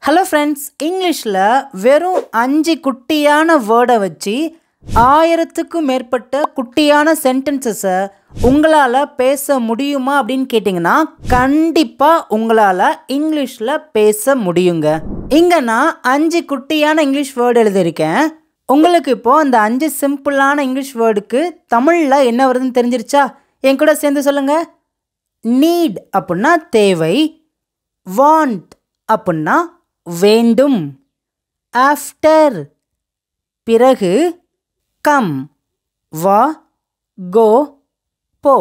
Hello friends, இங்கிலீஷில் வெறும் 5 குட்டியான வேர்டை வச்சு 1000க்கும் மேற்பட்ட குட்டியான சென்டென்சஸை உங்களால் பேச முடியுமா அப்படின்னு கேட்டிங்கன்னா கண்டிப்பாக உங்களால் இங்கிலீஷில் பேச முடியுங்க. இங்கே நான் 5 குட்டியான இங்கிலீஷ் வேர்டு எழுதியிருக்கேன். உங்களுக்கு இப்போது அந்த 5 சிம்பிளான இங்கிலீஷ் வேர்டுக்கு தமிழில் என்ன வருதுன்னு தெரிஞ்சிருச்சா? என் கூட சேர்ந்து சொல்லுங்கள். நீட் அப்படின்னா தேவை, வாண்ட் அப்படின்னா வேண்டும், ஆஃப்டர் பிறகு, கம் வா, கோ போ.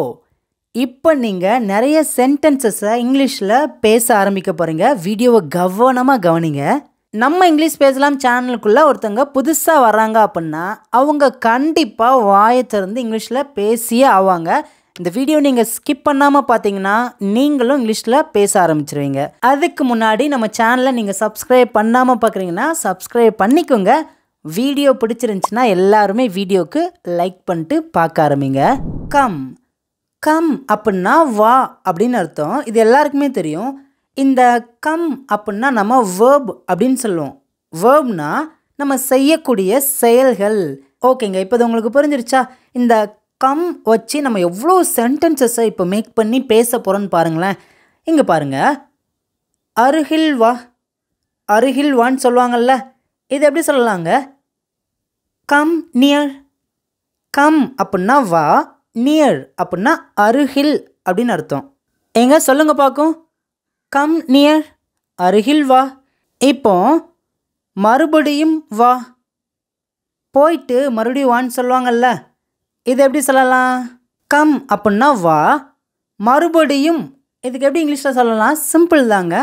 இப்போ நீங்கள் நிறைய சென்டென்சஸை இங்கிலீஷில் பேச ஆரம்பிக்க போகிறீங்க. வீடியோவை கவனமாக கவனிங்க. நம்ம இங்கிலீஷ் பேசலாம் சேனலுக்குள்ளே ஒருத்தங்க புதுசாக வர்றாங்க அப்படின்னா அவங்க கண்டிப்பாக வாயை திறந்து இங்கிலீஷில் பேசியே ஆவாங்க. இந்த வீடியோ நீங்கள் ஸ்கிப் பண்ணாமல் பார்த்தீங்கன்னா நீங்களும் இங்கிலீஷில் பேச ஆரம்பிச்சிருவீங்க. அதுக்கு முன்னாடி நம்ம சேனலை நீங்கள் சப்ஸ்கிரைப் பண்ணாமல் பார்க்குறீங்கன்னா சப்ஸ்கிரைப் பண்ணிக்கோங்க. வீடியோ பிடிச்சிருந்துச்சின்னா எல்லாருமே வீடியோவுக்கு லைக் பண்ணிட்டு பார்க்க ஆரம்பிங்க. கம் கம் அப்படின்னா வா அப்படின்னு அர்த்தம். இது எல்லாருக்குமே தெரியும். இந்த கம் அப்படின்னா நம்ம வேர்ப் அப்படின்னு சொல்லுவோம். வேர்ப்னா நம்ம செய்யக்கூடிய செயல்கள். ஓகேங்க, இப்போ இது உங்களுக்கு புரிஞ்சிருச்சா? இந்த கம் வச்சு நம்ம எவ்வளோ சென்டென்சஸை இப்போ மேக் பண்ணி பேச போகிறோன்னு பாருங்களேன். இங்கே பாருங்கள், அருகில் வா, அருகில் வான்னு சொல்லுவாங்கள்ல, இது எப்படி சொல்லலாங்க? Come near. கம் அப்படின்னா வா, நியர் அப்படின்னா அருகில் அப்படின்னு அர்த்தம். எங்க சொல்லுங்க பார்க்கும். கம் நியர், அருகில் வா. இப்போ மறுபடியும் வா, போயிட்டு மறுபடியும் வான்னு சொல்லுவாங்கல்ல, இது எப்படி சொல்லலாம்? கம் அப்படின்னா வா, மறுபடியும் இதுக்கு எப்படி இங்கிலீஷில் சொல்லலாம்? சிம்பிள் தாங்க,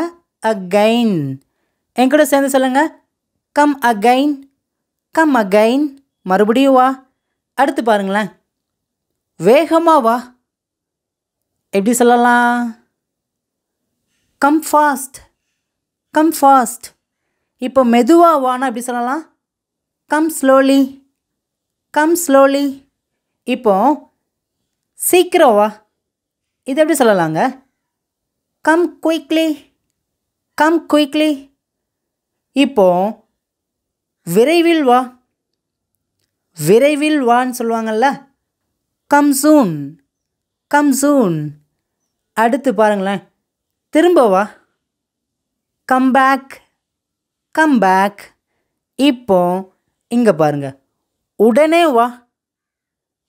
அகைன். என் கூட சேர்ந்து சொல்லுங்கள். கம் அகைன், கம் அகைன், மறுபடியும் வா. அடுத்து பாருங்களேன், வேகமாக வா, எப்படி சொல்லலாம்? Come fast, come fast. இப்போ மெதுவாக வானா எப்படி சொல்லலாம்? Come slowly, come slowly. இப்போ சீக்கிரம் வா, இது எப்படி சொல்லலாங்க? Come quickly, come quickly. இப்போ விரைவில் வா, விரைவில் வான்னு சொல்லுவாங்கள்ல, கம் சூன், கம் சூன். அடுத்து பாருங்களேன், திரும்ப வா, கம் பேக், கம் பேக். இப்போ இங்கே பாருங்கள், உடனே வா.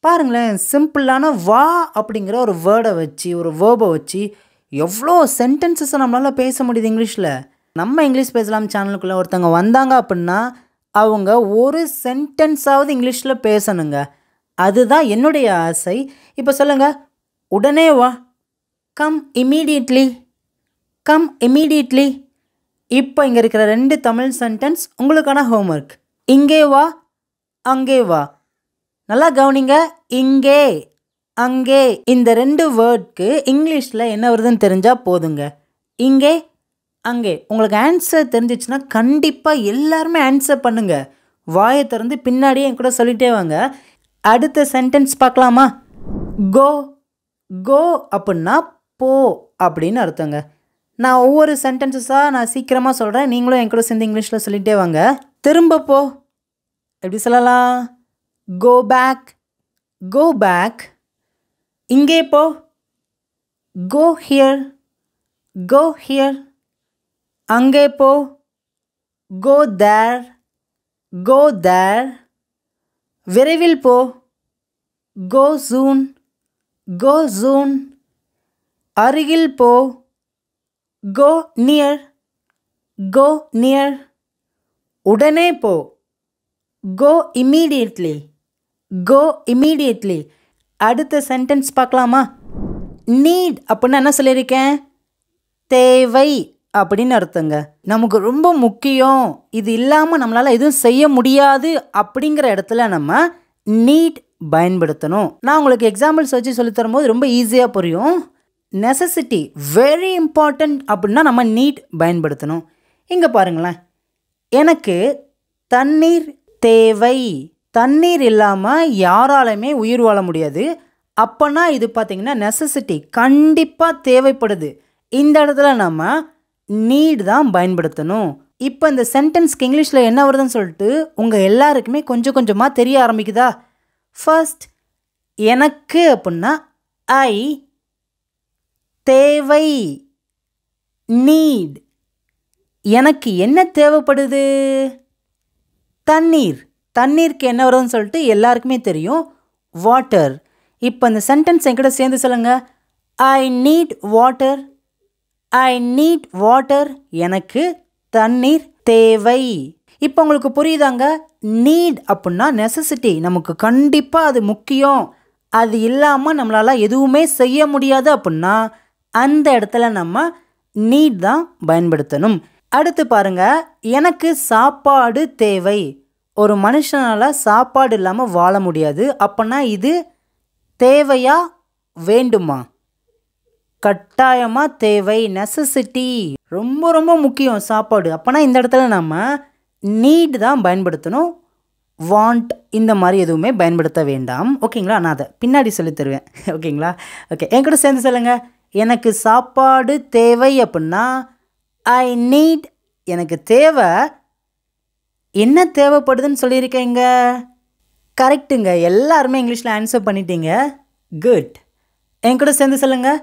பாருங்களேன், சிம்பிளான வா அப்படிங்கிற ஒரு வேர்டை வச்சு, ஒரு வேர்பை வச்சு எவ்வளோ சென்டென்சஸை நம்மளால் பேச முடியுது இங்கிலீஷில். நம்ம இங்கிலீஷ் பேசலாம் சேனலுக்குள்ளே ஒருத்தவங்க வந்தாங்க அப்படின்னா அவங்க ஒரு சென்டென்ஸாவது இங்கிலீஷில் பேசணுங்க. அதுதான் என்னுடைய ஆசை. இப்போ சொல்லுங்கள், உடனே வா, கம் இமீடியட்லி, கம் இமீடியட்லி. இப்போ இங்கே இருக்கிற 2 தமிழ் சென்டென்ஸ் உங்களுக்கான ஹோம்ஒர்க். இங்கே வா, அங்கே வா. நல்லா கவனிங்க. இங்கே, அங்கே, இந்த 2 வேர்டுக்கு இங்கிலீஷில் என்ன வருதுன்னு தெரிஞ்சால் போதுங்க. இங்கே, அங்கே. உங்களுக்கு ஆன்சர் தெரிஞ்சிச்சுன்னா கண்டிப்பாக எல்லாருமே ஆன்சர் பண்ணுங்கள். வாயை திறந்து பின்னாடியே என் கூட சொல்லிகிட்டே வாங்க. அடுத்த சென்டென்ஸ் பார்க்கலாமா? கோ. கோ அப்படின்னா போ அப்படின்னு அர்த்தங்க. நான் ஒவ்வொரு சென்டென்சஸாக நான் சீக்கிரமாக சொல்கிறேன், நீங்களும் என் கூட சேர்ந்து இங்கிலீஷில் சொல்லிகிட்டே வாங்க. திரும்ப போ, எப்படி சொல்லலாம்? Go back, go back. இங்கே போ, கோ ஹியர், கோ ஹியர். அங்கே போ, கோ தேர், கோ தேர். விரைவில் போ, கோ சூன், கோ சூன். அருகில் போ, கோ நியர், கோ நியர். உடனே போ, கோ இமீடியட்லி, கோ இமீடியட்லி. அடுத்த சென்டென்ஸ் பார்க்கலாமா? நீட் அப்படின்னா என்ன சொல்லியிருக்கேன்? தேவை அப்படின்னு அர்த்தங்க. நமக்கு ரொம்ப முக்கியம், இது இல்லாமல் நம்மளால் எதுவும் செய்ய முடியாது அப்படிங்கிற இடத்துல நம்ம நீட் பயன்படுத்தணும். நான் உங்களுக்கு எக்ஸாம்பிள்ஸ் வச்சு சொல்லித்தரும்போது ரொம்ப ஈஸியாக புரியும். நெசசிட்டி, வெரி இம்பார்ட்டண்ட் அப்படின்னா நம்ம நீட் பயன்படுத்தணும். இங்கே பாருங்களேன், எனக்கு தண்ணீர் தேவை. தண்ணீர் இல்லாமல் யாராலுமே உயிர் வாழ முடியாது. அப்போனா இது பார்த்திங்கன்னா நெசசிட்டி, கண்டிப்பாக தேவைப்படுது. இந்த இடத்துல நம்ம நீட் தான் பயன்படுத்தணும். இப்போ இந்த சென்டென்ஸ்க்கு இங்கிலீஷில் என்ன வருதுன்னு சொல்லிட்டு உங்கள் எல்லாருக்குமே கொஞ்சம் கொஞ்சமாக தெரிய ஆரம்பிக்குதா? ஃபர்ஸ்ட், எனக்கு அப்படின்னா ஐ, தேவை நீட். எனக்கு என்ன தேவைப்படுது? தண்ணீர். தண்ணீருக்கு என்ன வருதுன்னு சொல்லிட்டு எல்லாருக்குமே தெரியும், வாட்டர். இப்போ இந்த சென்டென்ஸ் என்கிட்ட சேர்ந்து சொல்லுங்க. I need water. I need water. எனக்கு தண்ணீர் தேவை. இப்போ உங்களுக்கு புரியுதாங்க? நீட் அப்படின்னா நெசசிட்டி, நமக்கு கண்டிப்பாக அது முக்கியம், அது இல்லாமல் நம்மளால் எதுவுமே செய்ய முடியாது அப்படின்னா அந்த இடத்துல நம்ம நீட் தான் பயன்படுத்தணும். அடுத்து பாருங்க, எனக்கு சாப்பாடு தேவை. ஒரு மனுஷனால் சாப்பாடு இல்லாமல் வாழ முடியாது. அப்போனா இது தேவையா வேண்டுமா? கட்டாயமாக தேவை, நெசசிட்டி, ரொம்ப ரொம்ப முக்கியம் சாப்பாடு. அப்போனா இந்த இடத்துல நம்ம நீட் தான் பயன்படுத்தணும், வாண்ட் இந்த மாதிரி எதுவுமே பயன்படுத்த வேண்டாம். ஓகேங்களா? நான் அதை பின்னாடி சொல்லி தருவேன். ஓகேங்களா? ஓகே, என்கிட்ட சேர்ந்து சொல்லுங்கள். எனக்கு சாப்பாடு தேவை அப்படின்னா ஐ நீட். எனக்கு தேவை, என்ன தேவைப்படுதுன்னு சொல்லியிருக்கேங்க. கரெக்டுங்க, எல்லாருமே இங்கிலீஷில் ஆன்சர் பண்ணிட்டீங்க. குட். என்கிட்ட சேர்ந்து சொல்லுங்கள்.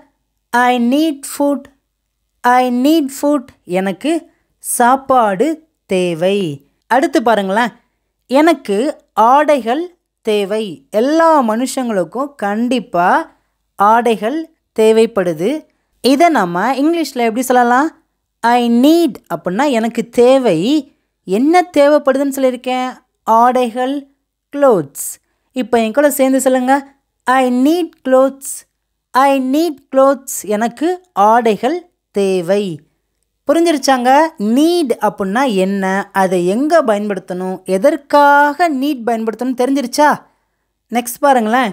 I NEET food. I need food. எனக்கு சாப்பாடு தேவை. அடுத்து பாருங்களேன், எனக்கு ஆடைகள் தேவை. எல்லா மனுஷங்களுக்கும் கண்டிப்பாக ஆடைகள் தேவைப்படுது. இதை நம்ம இங்கிலீஷில் எப்படி சொல்லலாம்? ஐ நீட் அப்படின்னா எனக்கு தேவை, என்ன தேவைப்படுதுன்னு சொல்லியிருக்கேன், ஆடைகள், க்ளோத்ஸ். இப்போ என் கூட சேர்ந்து சொல்லுங்கள். I NEET clothes. I need clothes. எனக்கு ஆடைகள் தேவை. புரிஞ்சிருச்சாங்க? நீட் அப்படின்னா என்ன, அதை எங்கே பயன்படுத்தணும், எதற்காக நீட் பயன்படுத்தணும் தெரிஞ்சிருச்சா? நெக்ஸ்ட் பாருங்களேன்,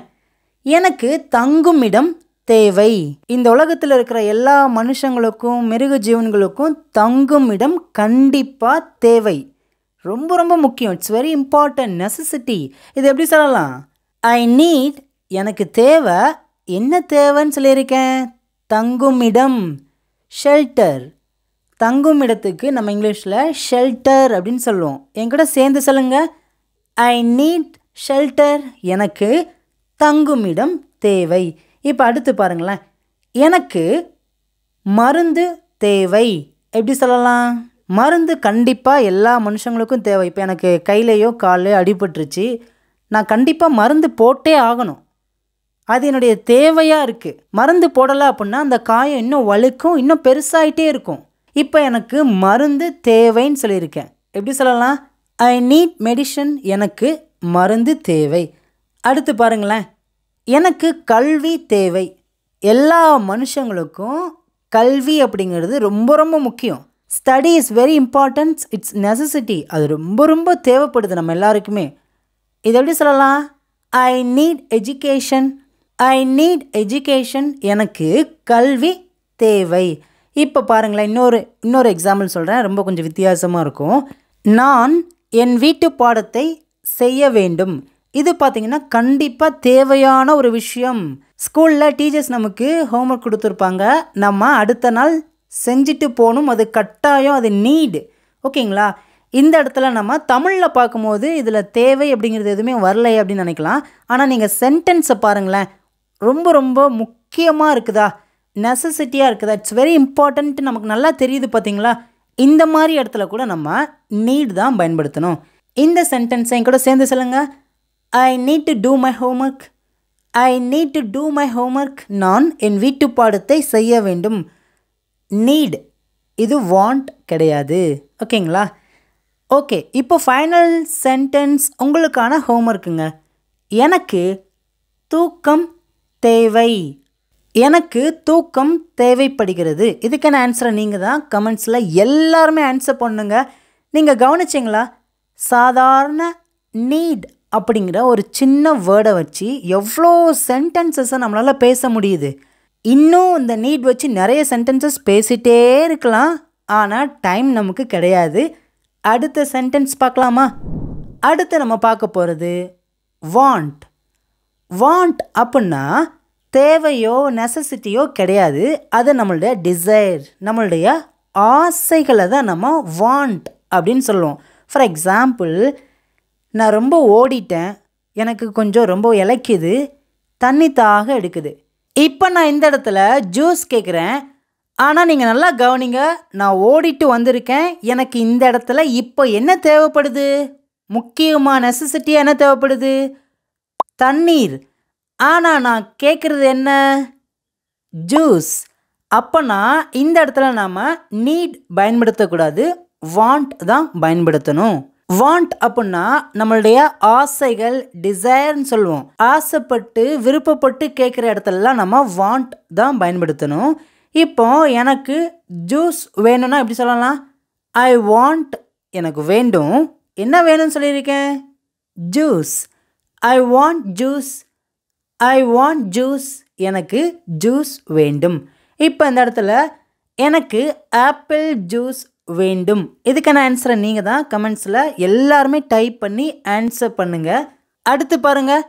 எனக்கு தங்குமிடம் தேவை. இந்த உலகத்தில் இருக்கிற எல்லா மனுஷங்களுக்கும் மிருக ஜீவன்களுக்கும் தங்குமிடம் கண்டிப்பாக தேவை, ரொம்ப ரொம்ப முக்கியம். It's very important, necessity. இது எப்படி சொல்லலாம்? ஐ நீட், எனக்கு தேவை, என்ன தேவைன்னு சொல்லியிருக்கேன், தங்குமிடம், ஷெல்டர். தங்கும் இடத்துக்கு நம்ம இங்கிலீஷில் ஷெல்டர் அப்படின்னு சொல்லுவோம். என்கிட்ட சேர்ந்து சொல்லுங்க. I need shelter. எனக்கு தங்குமிடம் தேவை. இப்போ அடுத்து பாருங்களேன், எனக்கு மருந்து தேவை. எப்படி சொல்லலாம்? மருந்து கண்டிப்பாக எல்லா மனுஷங்களுக்கும் தேவை. இப்போ எனக்கு கையிலையோ காலையோ அடிபட்டுருச்சு, நான் கண்டிப்பாக மருந்து போட்டே ஆகணும், அது என்னுடைய தேவையாக இருக்குது. மருந்து போடலை அப்படின்னா அந்த காயம் இன்னும் வலிக்கும், இன்னும் பெருசாகிட்டே இருக்கும். இப்போ எனக்கு மருந்து தேவைன்னு சொல்லியிருக்கேன். எப்படி சொல்லலாம்? I need medicine. எனக்கு மருந்து தேவை. அடுத்து பாருங்களேன், எனக்கு கல்வி தேவை. எல்லா மனுஷங்களுக்கும் கல்வி அப்படிங்கிறது ரொம்ப ரொம்ப முக்கியம். Study is very important, it's necessity. அது ரொம்ப ரொம்ப தேவைப்படுது நம்ம எல்லாருக்குமே. இது எப்படி சொல்லலாம்? I need education. I need education. எனக்கு கல்வி தேவை. இப்போ பாருங்களேன், இன்னொரு எக்ஸாம்பிள் சொல்கிறேன், ரொம்ப கொஞ்சம் வித்தியாசமாக இருக்கும். நான் என் வீட்டு பாடத்தை செய்ய வேண்டும். இது பார்த்திங்கன்னா கண்டிப்பாக தேவையான ஒரு விஷயம். ஸ்கூலில் டீச்சர்ஸ் நமக்கு ஹோம்ஒர்க் கொடுத்துருப்பாங்க, நம்ம அடுத்த நாள் செஞ்சுட்டு போகணும், அது கட்டாயம், அது நீடு. ஓகேங்களா? இந்த இடத்துல நம்ம தமிழில் பார்க்கும்போது இதில் தேவை அப்படிங்கிறது எதுவுமே வரலை அப்படின்னு நினைக்கலாம். ஆனால் நீங்கள் சென்டென்ஸை பாருங்களேன், ரொம்ப ரொம்ப முக்கியமாக இருக்குதா, நெசசிட்டியாக இருக்குதா, இட்ஸ் வெரி இம்பார்ட்டன்ட்டு நமக்கு நல்லா தெரியுது பார்த்தீங்களா? இந்த மாதிரி இடத்துல கூட நம்ம நீட் தான் பயன்படுத்தணும். இந்த சென்டென்ஸை கூட சேர்ந்து சொல்லுங்கள். I need to do my homework. I need to do my homework. நான் என் வீட்டு பாடத்தை செய்ய வேண்டும். நீட், இது வாண்ட் கிடையாது. ஓகேங்களா? ஓகே, இப்போ ஃபைனல் சென்டென்ஸ் உங்களுக்கான ஹோம்ஒர்க்குங்க. எனக்கு தூக்கம் தேவை. எனக்கு தூக்கம் தேவைப்படுகிறது. இதுக்கான ஆன்சரை நீங்கள் தான் கமெண்ட்ஸில் எல்லாருமே ஆன்சர் பண்ணுங்க. நீங்கள் கவனிச்சிங்களா? சாதாரண நீட் அப்படிங்கிற ஒரு சின்ன வேர்டை வச்சு எவ்வளோ சென்டென்சஸை நம்மளால் பேச முடியுது. இன்னும் இந்த நீட் வச்சு நிறைய சென்டென்சஸ் பேசிகிட்டே இருக்கலாம், ஆனால் டைம் நமக்கு கிடையாது. அடுத்த சென்டென்ஸ் பார்க்கலாமா? அடுத்து நம்ம பார்க்க போகிறது வாண்ட். வாண்ட் அப்படின்னா தேவையோ நெசசிட்டியோ கிடையாது, அது நம்மளுடைய டிசைர், நம்மளுடைய ஆசைகளை தான் நம்ம வாண்ட் அப்படின்னு சொல்லுவோம். ஃபார் எக்ஸாம்பிள், நான் ரொம்ப ஓடிட்டேன், எனக்கு கொஞ்சம் ரொம்ப இளைக்குது, தண்ணி தாக எடுக்குது. இப்போ நான் இந்த இடத்துல ஜூஸ் கேட்குறேன். ஆனால் நீங்கள் நல்லா கவனிங்க, நான் ஓடிட்டு வந்திருக்கேன், எனக்கு இந்த இடத்துல இப்போ என்ன தேவைப்படுது? முக்கியமாக நெசசிட்டியாக என்ன தேவைப்படுது? தண்ணீர். ஆனால் நான் கேட்குறது என்ன? ஜூஸ். அப்போனா இந்த இடத்துல நாம் நீட் பயன்படுத்தக்கூடாது, வாண்ட் தான் பயன்படுத்தணும். வாண்ட் அப்படின்னா நம்மளுடைய ஆசைகள், டிசைர்னு சொல்லுவோம். ஆசைப்பட்டு விருப்பப்பட்டு கேட்குற இடத்துலலாம் நம்ம வாண்ட் தான் பயன்படுத்தணும். இப்போ எனக்கு ஜூஸ் வேணும்னா எப்படி சொல்லலாம்? ஐ வாண்ட், எனக்கு வேண்டும். என்ன வேணும்னு சொல்லியிருக்கேன்? Juice. I want juice. I want juice. எனக்கு ஜூஸ் வேண்டும். இப்போ இந்த இடத்துல எனக்கு ஆப்பிள் ஜூஸ் வேண்டும். இதுக்கான ஆன்சரை நீங்கள் தான் கமெண்ட்ஸில் எல்லாருமே டைப் பண்ணி ஆன்சர் பண்ணுங்கள். அடுத்து பாருங்கள்,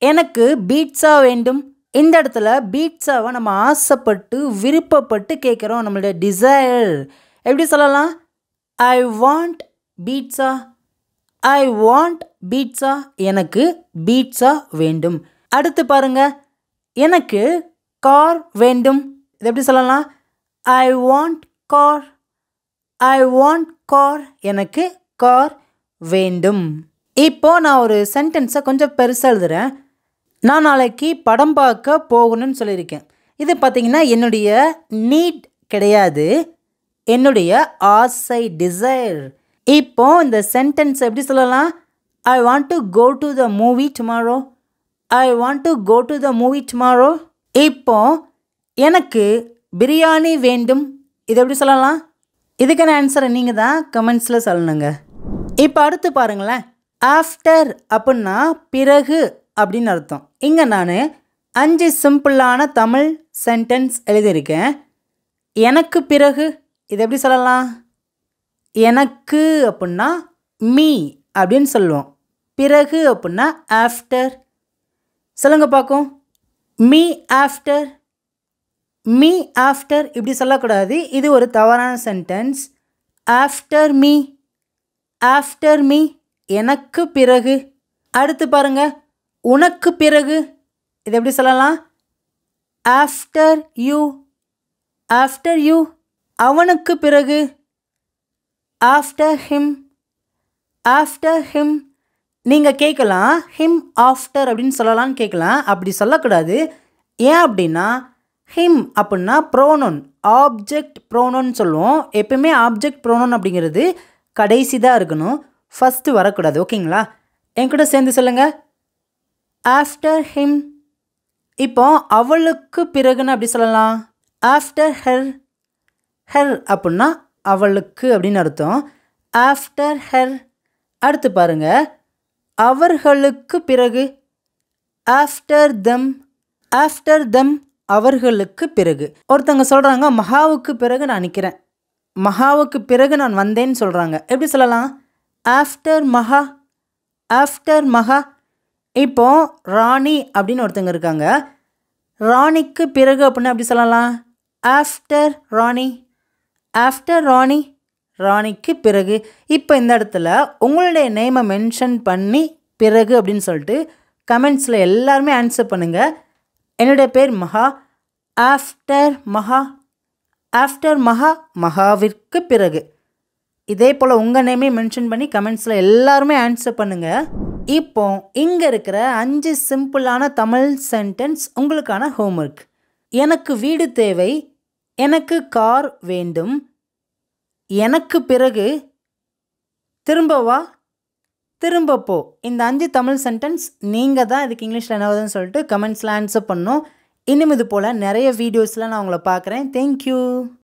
எனக்கு பீட்சா வேண்டும். இந்த இடத்துல பீட்சாவை நம்ம ஆசைப்பட்டு விருப்பப்பட்டு கேட்குறோம், நம்மளுடைய டிசைர். எப்படி சொல்லலாம்? I want pizza. I want pizza. எனக்கு பீட்சா வேண்டும். அடுத்து பாருங்க, எனக்கு கார் வேண்டும். இது எப்படி சொல்லலாம்? I want car. I want car. எனக்கு கார் வேண்டும். இப்போ நான் ஒரு சென்டென்ஸை கொஞ்சம் பெருசாக எழுதுகிறேன். நான் நாளைக்கு படம் பார்க்க போகணும்னு சொல்லியிருக்கேன். இது பார்த்திங்கன்னா என்னுடைய நீட் கிடையாது, என்னுடைய ஆசை, டிசைர். இப்போ இந்த சென்டென்ஸ் எப்படி சொல்லலாம்? I want to go to the movie tomorrow. I want to go to the movie tomorrow. இப்போ எனக்கு பிரியாணி வேண்டும். இது எப்படி சொல்லலாம்? இதுக்கான ஆன்சரை நீங்கள் தான் கமெண்ட்ஸில் சொல்லணுங்க. இப்போ அடுத்து பாருங்களேன், ஆஃப்டர் அப்படின்னா பிறகு அப்படின்னு அர்த்தம். இங்கே நான் 5 சிம்பிளான தமிழ் சென்டென்ஸ் எழுதியிருக்கேன். எனக்கு பிறகு, இது எப்படி சொல்லலாம்? எனக்கு அப்படின்னா மீ அப்படின்னு சொல்லுவோம். பிறகு அப்படின்னா ஆஃப்டர். சொல்லுங்க பார்க்கும். Me after. மீ ஆஃப்டர் இப்படி சொல்லக்கூடாது, இது ஒரு தவறான sentence. After me. After me, எனக்கு பிறகு. அடுத்து பாருங்க, உனக்கு பிறகு. இது எப்படி சொல்லலாம்? After you. ஆஃப்டர் யூ, அவனுக்கு பிறகு. After him. After him. நீங்கள் கேட்கலாம், ஹிம் ஆஃப்டர் அப்படின்னு சொல்லலான்னு கேட்கலாம். அப்படி சொல்லக்கூடாது. ஏன் அப்படின்னா, ஹிம் அப்படின்னா ப்ரோனோன், ஆப்ஜெக்ட் ப்ரோனோன்னு சொல்லுவோம். எப்பவுமே ஆப்ஜெக்ட் ப்ரோனோன் அப்படிங்கிறது கடைசி தான் இருக்கணும், ஃபஸ்ட்டு வரக்கூடாது. ஓகேங்களா? என் கூட சேர்ந்து சொல்லுங்கள், ஆஃப்டர் ஹிம். இப்போ அவளுக்கு பிறகுன்னு அப்படி சொல்லலாம், ஆஃப்டர் ஹெர். ஹெர் அப்படின்னா அவளுக்கு அப்படின்னு அர்த்தம். After her. அடுத்து பாருங்க, அவர்களுக்கு பிறகு. After them. ஆஃப்டர் தெம், அவர்களுக்கு பிறகு. ஒருத்தவங்க சொல்கிறாங்க, மகாவுக்கு பிறகு நான் நிற்கிறேன், மகாவுக்கு பிறகு நான் வந்தேன்னு சொல்கிறாங்க. எப்படி சொல்லலாம்? ஆஃப்டர் மகா. ஆஃப்டர் மகா. இப்போ ராணி அப்படின்னு ஒருத்தவங்க இருக்காங்க, ராணிக்கு பிறகு அப்படின்னு அப்படி சொல்லலாம், ஆஃப்டர் ராணி. ஆஃப்டர் ராணி, ராணிக்கு பிறகு. இப்போ இந்த இடத்துல உங்களுடைய நேமை மென்ஷன் பண்ணி பிறகு அப்படின்னு சொல்லிட்டு கமெண்ட்ஸில் எல்லாருமே ஆன்சர் பண்ணுங்கள். என்னுடைய பேர் மகா. ஆஃப்டர் மகா. ஆஃப்டர் மகா, மகாவிற்கு பிறகு. இதே போல் உங்கள் நேமே மென்ஷன் பண்ணி கமெண்ட்ஸில் எல்லாருமே ஆன்சர் பண்ணுங்கள். இப்போ இங்கே இருக்கிற 5 சிம்பிளான தமிழ் சென்டென்ஸ் உங்களுக்கான ஹோம்ஒர்க். எனக்கு வீடு தேவை. எனக்கு கார் வேண்டும். எனக்கு பிறகு. திரும்ப வா. திரும்ப போ. இந்த 5 தமிழ் சென்டென்ஸ் நீங்கள் தான் இதுக்கு இங்கிலீஷில் என்ன வருதுன்னு சொல்லிட்டு கமெண்ட்ஸில் ஆன்சர் பண்ணணும். இன்னும் இது போல் நிறைய வீடியோஸில் நான் உங்களை பார்க்குறேன். தேங்க்யூ.